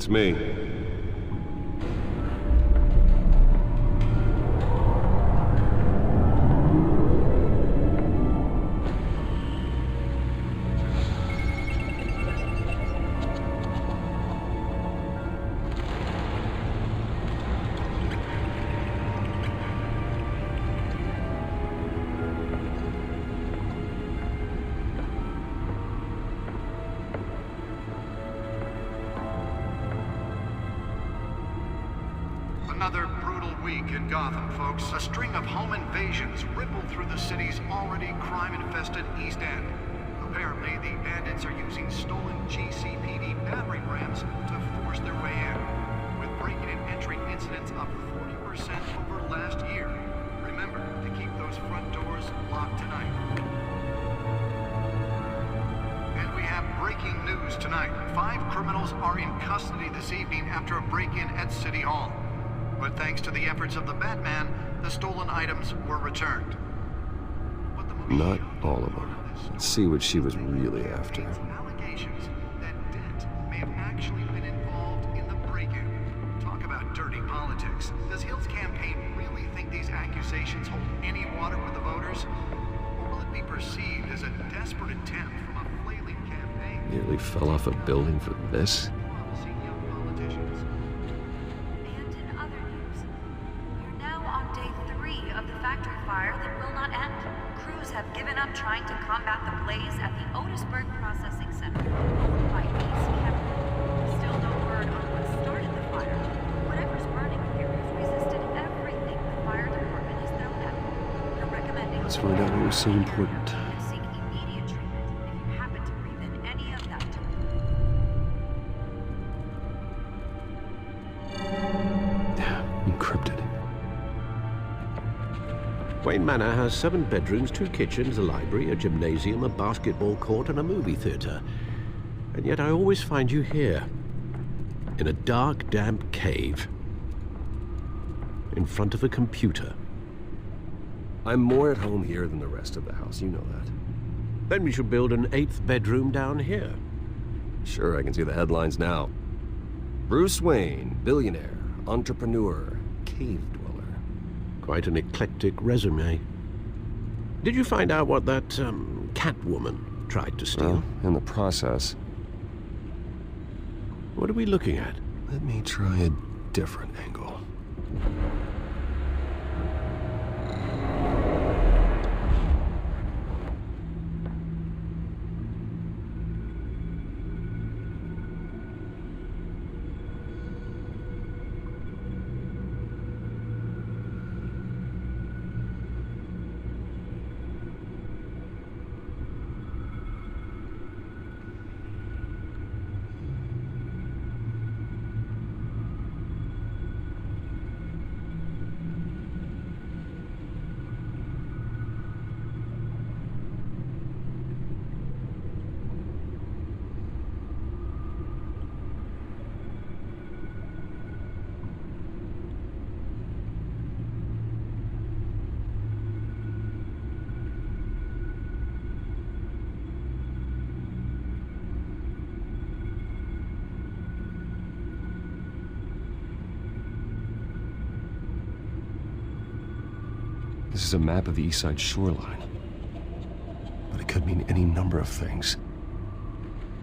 It's me. Another brutal week in Gotham, folks. A string of home invasions rippled through the city's already crime-infested East End. Apparently, the bandits are using stolen GCPD battering rams to force their way in, with breaking and entering incidents up 40% over last year. Remember to keep those front doors locked tonight. And we have breaking news tonight. 5 criminals are in custody this evening after a break-in at City Hall. But thanks to the efforts of the Batman, the stolen items were returned. Not all of them. Let's see what she was really after. Allegations that Dent may have actually been involved in the break-in. Talk about dirty politics. Does Hill's campaign really think these accusations hold any water with the voters? Or will it be perceived as a desperate attempt from a flailing campaign? Nearly fell off a building for this? Have given up trying to combat the blaze at the Otisburg Processing Center, owned by East Kemper. Still no word on what started the fire. Whatever's burning here has resisted everything the fire department has thrown at it. They're recommending... Let's find out what was so important. Seek immediate treatment if you happen to breathe in any of that. Encrypted. Wayne Manor has 7 bedrooms, 2 kitchens, a library, a gymnasium, a basketball court, and a movie theater. And yet I always find you here, in a dark, damp cave, in front of a computer. I'm more at home here than the rest of the house, you know that. Then we should build an 8th bedroom down here. Sure, I can see the headlines now. Bruce Wayne, billionaire, entrepreneur, cave dweller. Quite an eclectic resume. Did you find out what that, Catwoman tried to steal? Well, in the process. What are we looking at? Let me try a different angle. This is a map of the east side shoreline. But it could mean any number of things.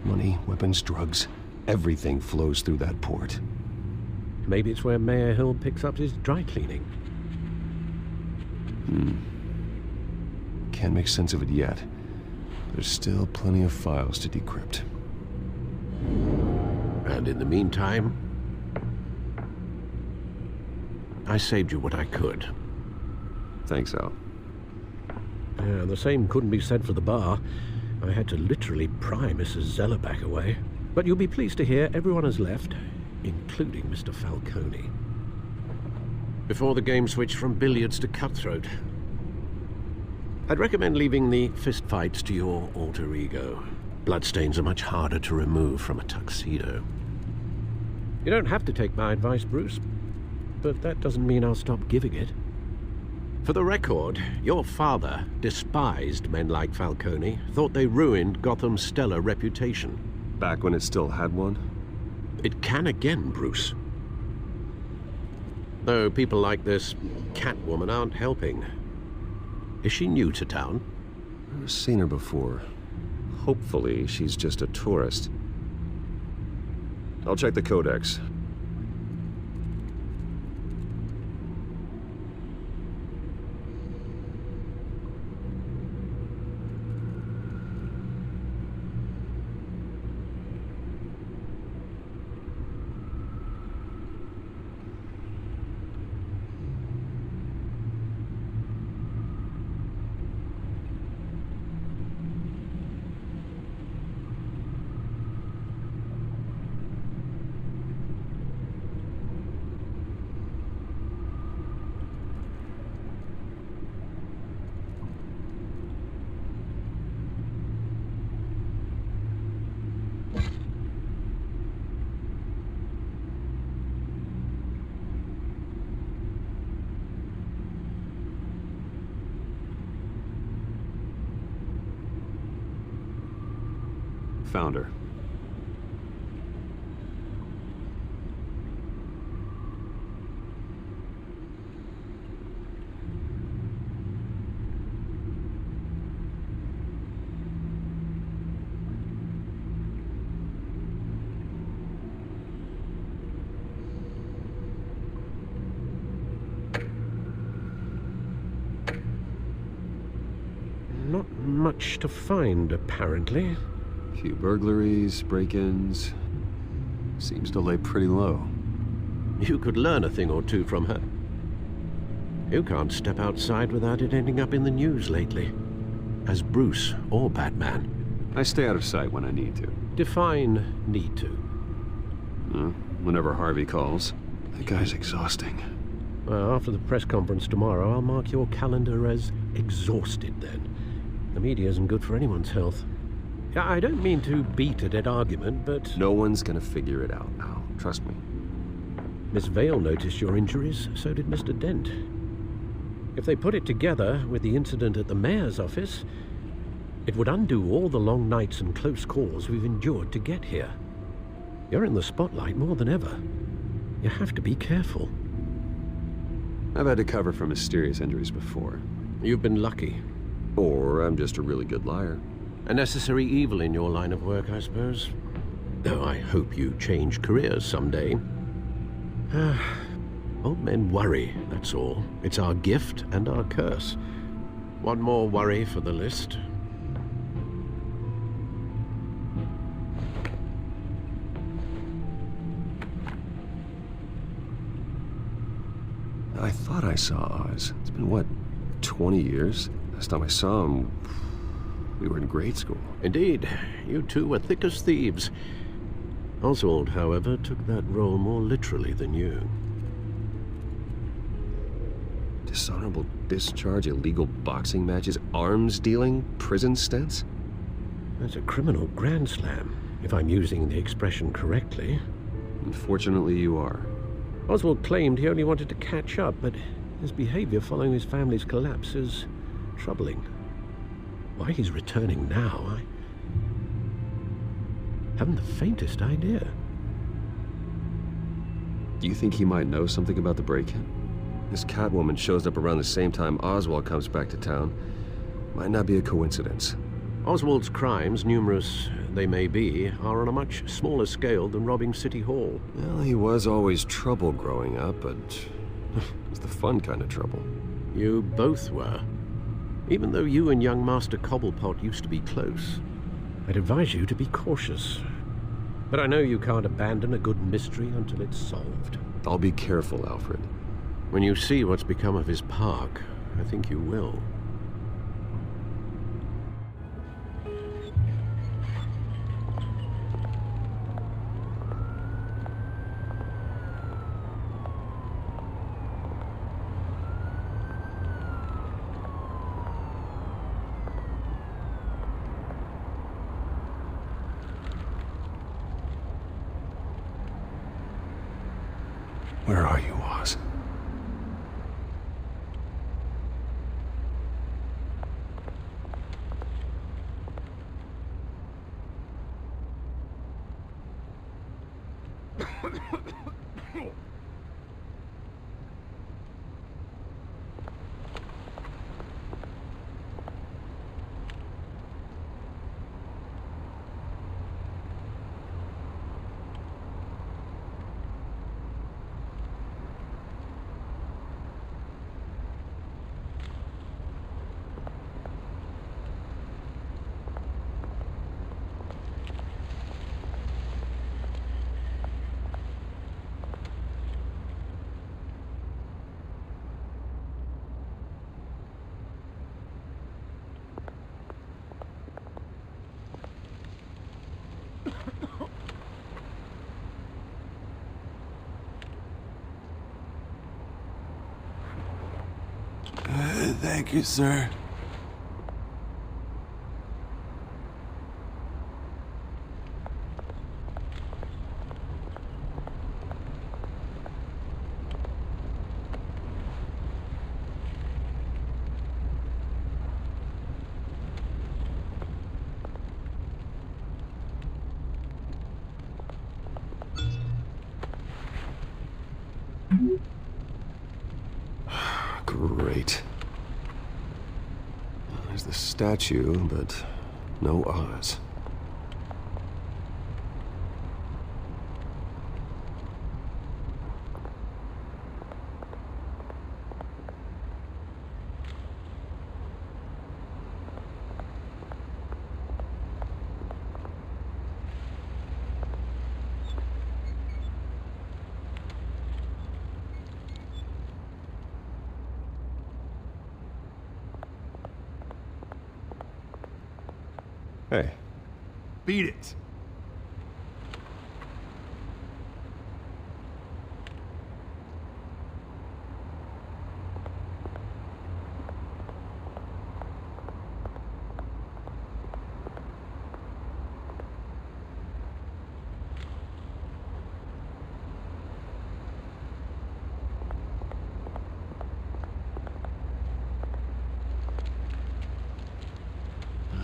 Money, weapons, drugs, everything flows through that port. Maybe it's where Mayor Hill picks up his dry cleaning. Can't make sense of it yet. There's still plenty of files to decrypt. And in the meantime, I saved you what I could. Thanks, Al. Yeah, the same couldn't be said for the bar. I had to literally pry Mrs. Zeller back away. But you'll be pleased to hear everyone has left, including Mr. Falcone. Before the game switched from billiards to cutthroat. I'd recommend leaving the fistfights to your alter ego. Bloodstains are much harder to remove from a tuxedo. You don't have to take my advice, Bruce, but that doesn't mean I'll stop giving it. For the record, your father despised men like Falcone, thought they ruined Gotham's stellar reputation. Back when it still had one? It can again, Bruce. Though people like this Catwoman aren't helping. Is she new to town? I've seen her before. Hopefully, she's just a tourist. I'll check the codex. Found her. Not much to find, apparently. Few burglaries, break-ins. Seems to lay pretty low. You could learn a thing or two from her. You can't step outside without it ending up in the news lately. As Bruce or Batman. I stay out of sight when I need to. Define need to. Whenever Harvey calls. That guy's exhausting. Well, after the press conference tomorrow, I'll mark your calendar as exhausted then. The media isn't good for anyone's health. I don't mean to beat a dead argument, but... No one's gonna figure it out now. Trust me. Miss Vale noticed your injuries, so did Mr. Dent. If they put it together with the incident at the mayor's office, it would undo all the long nights and close calls we've endured to get here. You're in the spotlight more than ever. You have to be careful. I've had to cover for mysterious injuries before. You've been lucky. Or I'm just a really good liar. A necessary evil in your line of work, I suppose. Though I hope you change careers someday. Old men worry, that's all. It's our gift and our curse. One more worry for the list. I thought I saw Oz. It's been, what, 20 years? Last time I saw him, we were in grade school. Indeed, you two were thick as thieves. Oswald, however, took that role more literally than you. Dishonorable discharge, illegal boxing matches, arms dealing, prison stints? That's a criminal grand slam, if I'm using the expression correctly. Unfortunately, you are. Oswald claimed he only wanted to catch up, but his behavior following his family's collapse is troubling. Why he's returning now, I haven't the faintest idea. Do you think he might know something about the break-in? This Catwoman shows up around the same time Oswald comes back to town. Might not be a coincidence. Oswald's crimes, numerous they may be, are on a much smaller scale than robbing City Hall. Well, he was always trouble growing up, but it was the fun kind of trouble. You both were. Even though you and young Master Cobblepot used to be close. I'd advise you to be cautious. But I know you can't abandon a good mystery until it's solved. I'll be careful, Alfred. When you see what's become of his park, I think you will. Where are you, Oz? Thank you, sir. Great. There's the statue, but no Oz. Hey. Beat it.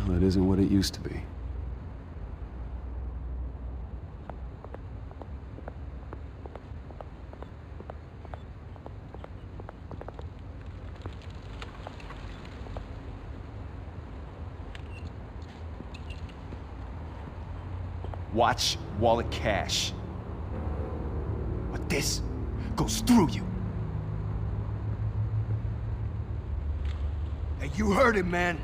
Well, it isn't what it used to be. Watch wallet cash. But this goes through you. Hey, you heard him, man.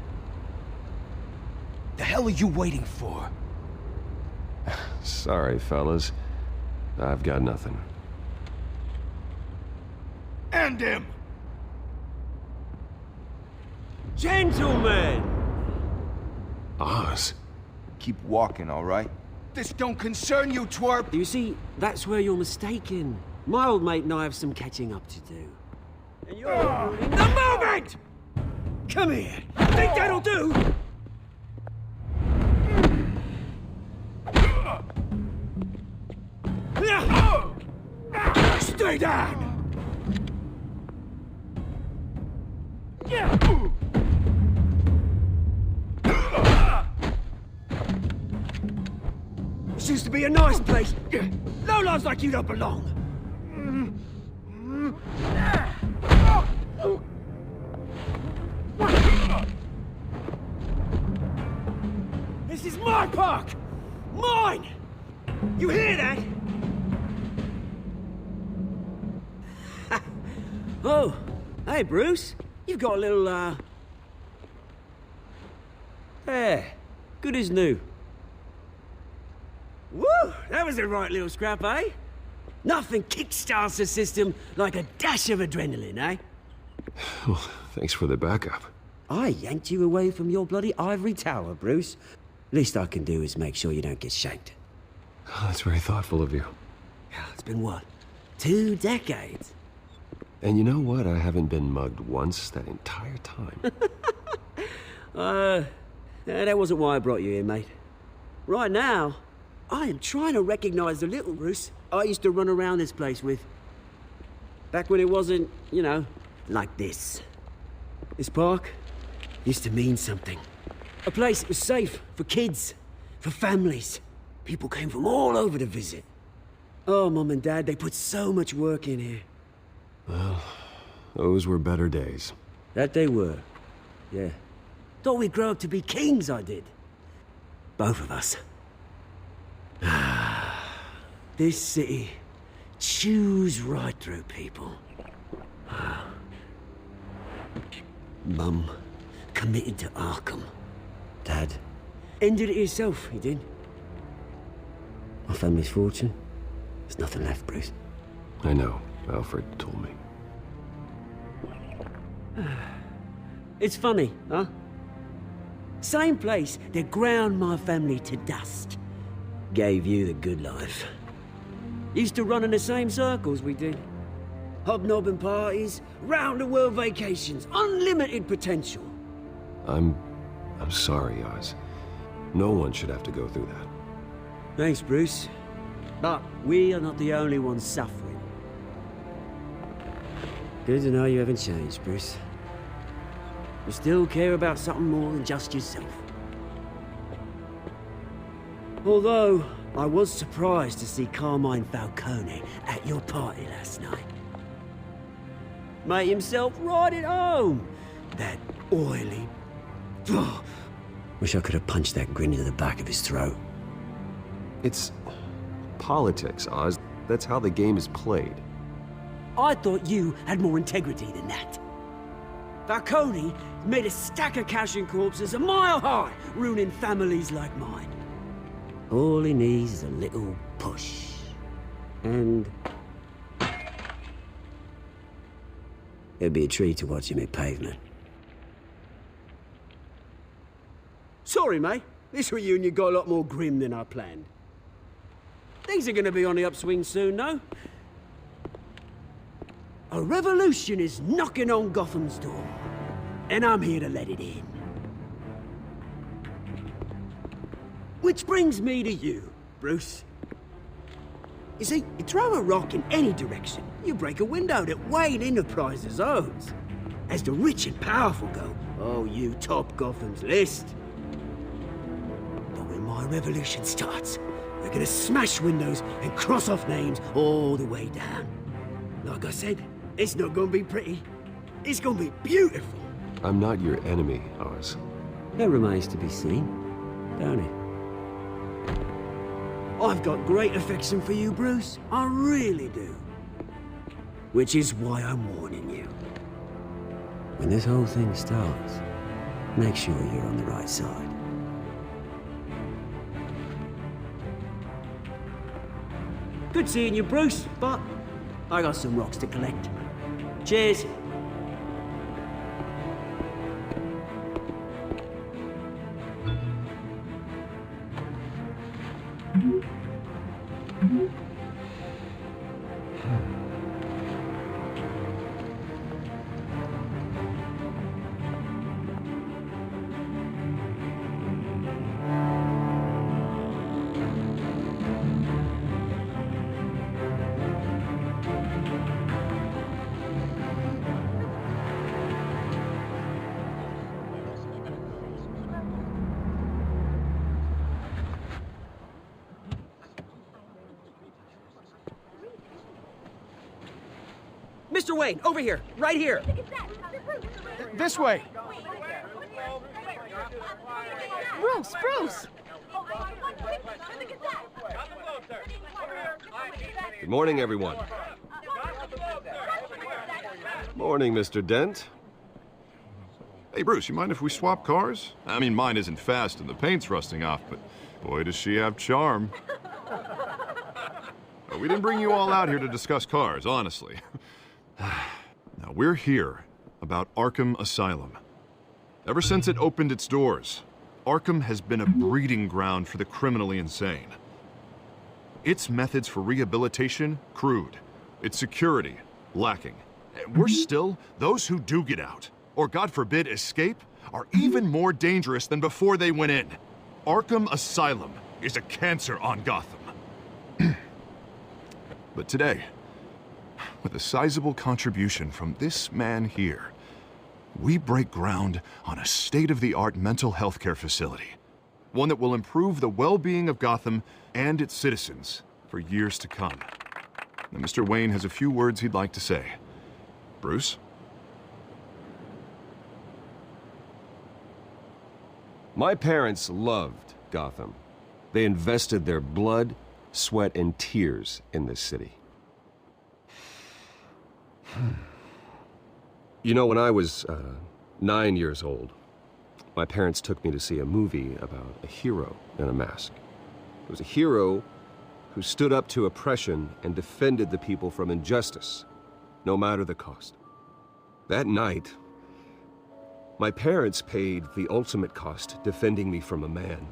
The hell are you waiting for? Sorry, fellas. I've got nothing. End him! Gentlemen! Oz? Keep walking, all right? This don't concern you, twerp! You see, that's where you're mistaken. My old mate and I have some catching up to do. And you're ruining the moment! Come here. Think that'll do? Stay down! This used to be a nice place. Lowlifes like you don't belong. This is my park! Mine! You hear that? Oh, hey, Bruce. You've got a little, There. Good as new. Woo! That was a right little scrap, eh? Nothing kickstarts the system like a dash of adrenaline, eh? Well, thanks for the backup. I yanked you away from your bloody ivory tower, Bruce. Least I can do is make sure you don't get shanked. Oh, that's very thoughtful of you. It's been what? 2 decades? And you know what? I haven't been mugged once that entire time. That wasn't why I brought you here, mate. Right now, I am trying to recognize the little Bruce I used to run around this place with. Back when it wasn't, you know, like this. This park used to mean something. A place that was safe for kids, for families. People came from all over to visit. Oh, Mum and Dad, they put so much work in here. Well, those were better days. That they were. Yeah. Thought we'd grow up to be kings, I did. Both of us. This city chews right through people. Mum committed to Arkham. Dad ended it himself, he did. My family's fortune. There's nothing left, Bruce. I know. Alfred told me. It's funny, huh? Same place that ground my family to dust. Gave you the good life. Used to run in the same circles we did. Hobnobbing parties, round-the-world vacations, unlimited potential. I'm sorry, Oz. No one should have to go through that. Thanks, Bruce. But we are not the only ones suffering. Good to know you haven't changed, Bruce. You still care about something more than just yourself. Although, I was surprised to see Carmine Falcone at your party last night. Made himself right at home. That oily... Wish I could have punched that grin into the back of his throat. It's politics, Oz. That's how the game is played. I thought you had more integrity than that. Falcone made a stack of cash and corpses a mile high, ruining families like mine. All he needs is a little push. And... it'd be a treat to watch him hit pavement. Sorry, mate. This reunion got a lot more grim than I planned. Things are gonna be on the upswing soon, no? A revolution is knocking on Gotham's door, and I'm here to let it in. Which brings me to you, Bruce. You see, you throw a rock in any direction, you break a window that Wayne Enterprises owns. As the rich and powerful go, oh, you top Gotham's list. But when my revolution starts, we're gonna smash windows and cross off names all the way down. Like I said, it's not gonna be pretty. It's gonna be beautiful. I'm not your enemy, Oz. That remains to be seen, don't it? I've got great affection for you, Bruce. I really do. Which is why I'm warning you. When this whole thing starts, make sure you're on the right side. Good seeing you, Bruce, but I got some rocks to collect. Cheers. Mr. Wayne, over here, right here. This way. Bruce! Good morning, everyone. Morning, Mr. Dent. Hey, Bruce, you mind if we swap cars? I mean, mine isn't fast and the paint's rusting off, but boy, does she have charm. We didn't bring you all out here to discuss cars, honestly. Now, we're here about Arkham Asylum. Ever since it opened its doors, Arkham has been a breeding ground for the criminally insane. Its methods for rehabilitation, crude. Its security, lacking. Worse still, those who do get out, or God forbid, escape, are even more dangerous than before they went in. Arkham Asylum is a cancer on Gotham. But today, with a sizable contribution from this man here, we break ground on a state-of-the-art mental health care facility. One that will improve the well-being of Gotham and its citizens for years to come. Now, Mr. Wayne has a few words he'd like to say. Bruce? My parents loved Gotham. They invested their blood, sweat, and tears in this city. You know, when I was 9 years old, my parents took me to see a movie about a hero in a mask. It was a hero who stood up to oppression and defended the people from injustice, no matter the cost. That night, my parents paid the ultimate cost defending me from a man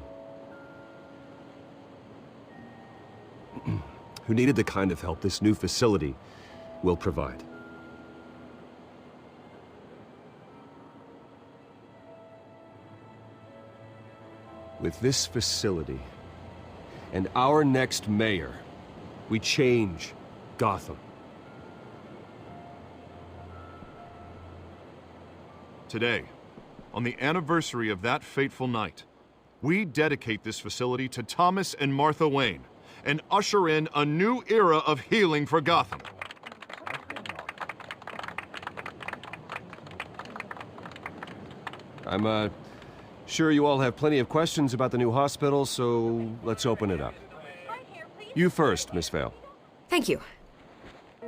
who needed the kind of help this new facility will provide. With this facility and our next mayor, we change Gotham. Today, on the anniversary of that fateful night, we dedicate this facility to Thomas and Martha Wayne and usher in a new era of healing for Gotham. I'm sure you all have plenty of questions about the new hospital, so let's open it up. You first, Miss Vale. Thank you.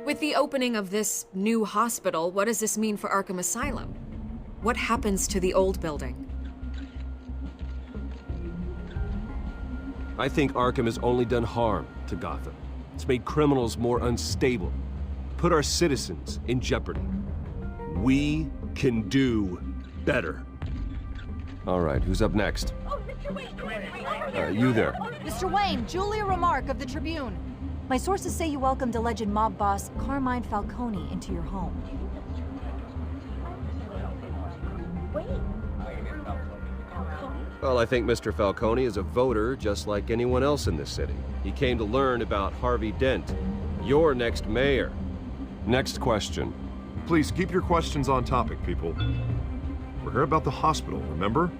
With the opening of this new hospital, what does this mean for Arkham Asylum? What happens to the old building? I think Arkham has only done harm to Gotham. It's made criminals more unstable, put our citizens in jeopardy. We can do better. All right, who's up next? You there. Mr. Wayne, Julia Remark of the Tribune. My sources say you welcomed alleged mob boss Carmine Falcone into your home. Well, I think Mr. Falcone is a voter just like anyone else in this city. He came to learn about Harvey Dent, your next mayor. Next question. Please keep your questions on topic, people. We're here about the hospital, remember?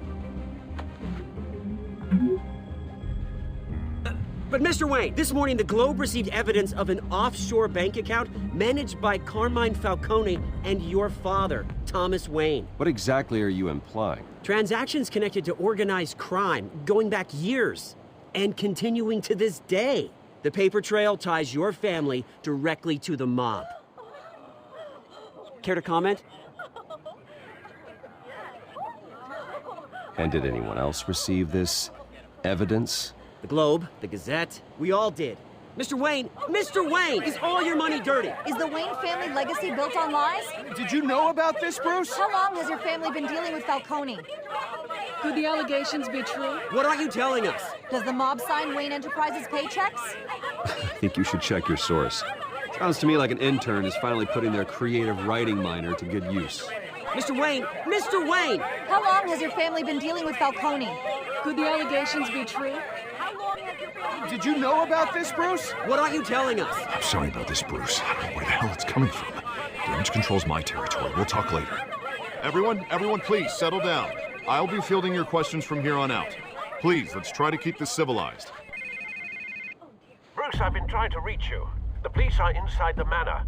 But Mr. Wayne, this morning the Globe received evidence of an offshore bank account managed by Carmine Falcone and your father, Thomas Wayne. What exactly are you implying? Transactions connected to organized crime going back years and continuing to this day. The paper trail ties your family directly to the mob. Care to comment? And did anyone else receive this evidence? The Globe, the Gazette, we all did. Mr. Wayne, is all your money dirty? Is the Wayne family legacy built on lies? Did you know about this, Bruce? How long has your family been dealing with Falcone? Could the allegations be true? What are you telling us? Does the mob sign Wayne Enterprises paychecks? I think you should check your source. Sounds to me like an intern is finally putting their creative writing minor to good use. Mr. Wayne! How long has your family been dealing with Falcone? Could the allegations be true? Did you know about this, Bruce? What are you telling us? I'm sorry about this, Bruce. I don't know where the hell it's coming from. Damage control's my territory. We'll talk later. Everyone, please settle down. I'll be fielding your questions from here on out. Please, let's try to keep this civilized. Bruce, I've been trying to reach you. The police are inside the manor.